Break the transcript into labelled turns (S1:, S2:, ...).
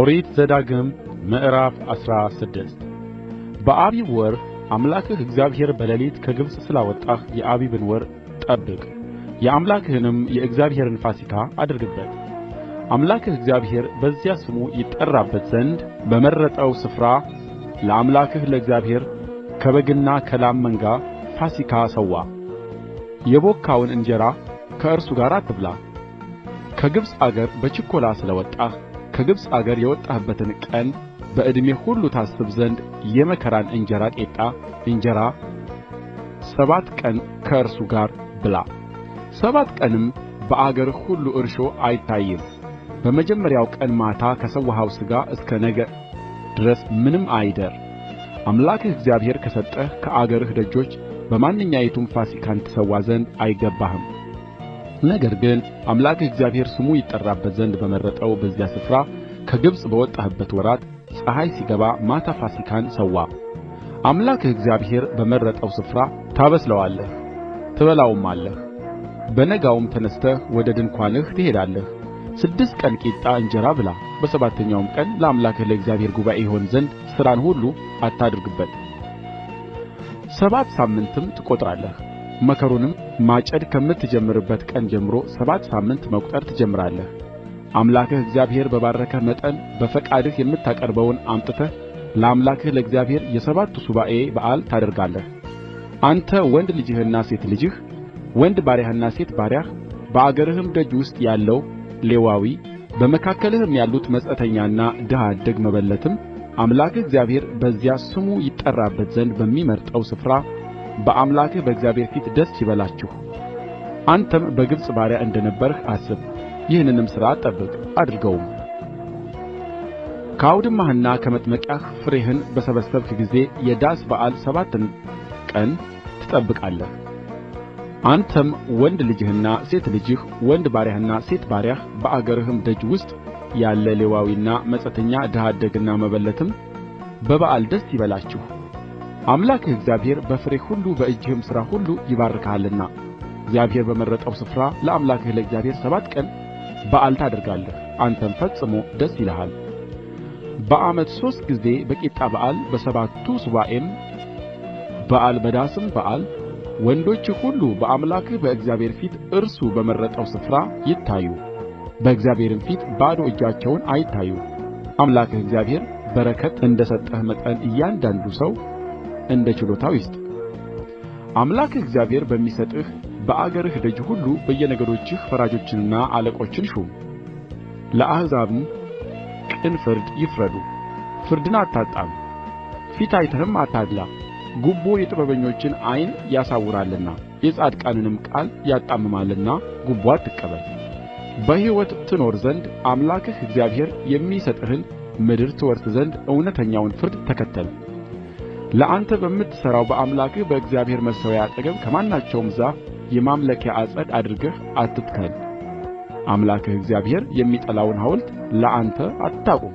S1: ኦሪት ዘዳግም ምዕራፍ 16 በአቢብ ወር አምላክህ እግዚአብሔር በሌሊት ከግብጽ ስላወጣህ የአቢብን ወር ጠብቅ። የአምላክህንም የእግዚአብሔርን ፋሲካ አድርግበት። አምላክህ እግዚአብሔር በዚያ ስሙ ይጠራበት ዘንድ በመረጠው ስፍራ ለአምላክህ ለእግዚአብሔር ከበግና ከላም መንጋ ፋሲካ ሠዋ። የቦካውን እንጀራ ከእርሱ ጋር አትብላ። ከግብጽ አገር በችኰላ ስለወጣህ ከግብጽ አገር የወጣህበትን ቀን በዕድሜህ ሁሉ ታስብ ዘንድ የመከራን እንጀራ ቂጣ እንጀራ 7 ቀን ከእርሱ ጋር ብላ። 7 ቀንም በአገርህ ሁሉ እርሾ አይታይም። በመጀመሪያው ቀን ማታ ከሠዋኸው ሥጋ እስከ ነገ ድረስ ምንም አይደር። አምላክህ እግዚአብሔር ከሰጠህ ከአገርህ ደጆች በማንኛይቱም ፋሲካን ትሠዋ ዘንድ አይገባህም። ነገር ግን አምላክህ እግዚአብሔር ስሙ ይጠራበት ዘንድ በመረጠው በዚያ ስፍራ ከግብጽ በወጣህበት ወራት ፀሐይ ሲገባ ማታ ፋሲካን ሠዋ። አምላክህ እግዚአብሔር በመረጠው ስፍራ ታበስለዋለህ፣ ትበላውማለህ። በነጋውም ተነሥተህ ወደ ድንኳንህ ትሄዳለህ። 6 ቀን ቂጣ እንጀራ ብላ። በሰባተኛውም ቀን ለአምላክህ ለእግዚአብሔር ጉባኤ ይሆን ዘንድ ሥራን ሁሉ አታድርግበት። 7 ሳምንትም ትቈጥራለህ። መከሩንም ማጨድ ከምትጀምርበት ቀን ጀምሮ 7 ሳምንት መቍጠር ትጀምራለህ። አምላክህ እግዚአብሔር በባረከህ መጠን በፈቃድህ የምታቀርበውን አምጥተህ ለአምላክህ ለእግዚአብሔር የሰባቱ ሱባዔ በዓል ታደርጋለህ። አንተ ወንድ ልጅህና ሴት ልጅህ፣ ወንድ ባሪያህና ሴት ባሪያህ፣ በአገርህም ደጅ ውስጥ ያለው ሌዋዊ፣ በመካከልህም ያሉት መጻተኛና ድሀ አደግ መበለትም አምላክህ እግዚአብሔር በዚያ ስሙ ይጠራበት ዘንድ በሚመርጠው ስፍራ በአምላክህ በእግዚአብሔር ፊት ደስ ይበላችሁ። አንተም በግብጽ ባሪያ እንደ ነበርህ አስብ። ይህንንም ሥርዓት ጠብቅ አድርገውም። ከአውድማህና ከመጥመቂያህ ፍሬህን በሰበሰብህ ጊዜ የዳስ በዓል 7 ቀን ትጠብቃለህ። አንተም ወንድ ልጅህና ሴት ልጅህ፣ ወንድ ባሪያህና ሴት ባሪያህ፣ በአገርህም ደጅ ውስጥ ያለ ሌዋዊና መጻተኛ ድሀ አደግና መበለትም በበዓል ደስ ይበላችሁ። አምላክህ እግዚአብሔር በፍሬህ ሁሉ በእጅህም ሥራ ሁሉ ይባርክሃልና እግዚአብሔር በመረጠው ስፍራ ለአምላክህ ለእግዚአብሔር 7 ቀን በዓል ታደርጋለህ። አንተም ፈጽሞ ደስ ይልሃል። በዓመት 3 ጊዜ በቂጣ በዓል፣ በሰባቱ ሱባዔም በዓል፣ በዳስም በዓል ወንዶችህ ሁሉ በአምላክህ በእግዚአብሔር ፊት እርሱ በመረጠው ስፍራ ይታዩ። በእግዚአብሔርም ፊት ባዶ እጃቸውን አይታዩ። አምላክህ እግዚአብሔር በረከት እንደ ሰጠህ መጠን እያንዳንዱ ሰው እንደ ችሎታው ይስጥ። አምላክህ እግዚአብሔር በሚሰጥህ በአገርህ ደጅ ሁሉ በየነገዶችህ ፈራጆችንና አለቆችን ሹም። ለአሕዛብም ቅን ፍርድ ይፍረዱ። ፍርድን አታጣም፣ ፊት አይተህም አታድላ። ጉቦ የጥበበኞችን ዓይን ያሳውራልና የጻድቃንንም ቃል ያጣምማልና ጉቦ አትቀበል። በሕይወት ትኖር ዘንድ አምላክህ እግዚአብሔር የሚሰጥህን ምድር ትወርስ ዘንድ እውነተኛውን ፍርድ ተከተል። ለአንተ በምትሠራው በአምላክህ በእግዚአብሔር መሠዊያ አጠገብ ከማናቸውም ዛፍ የማምለኪያ ዐፀድ አድርገህ አትትከል። አምላክህ እግዚአብሔር የሚጠላውን ሐውልት ለአንተ አታቁም።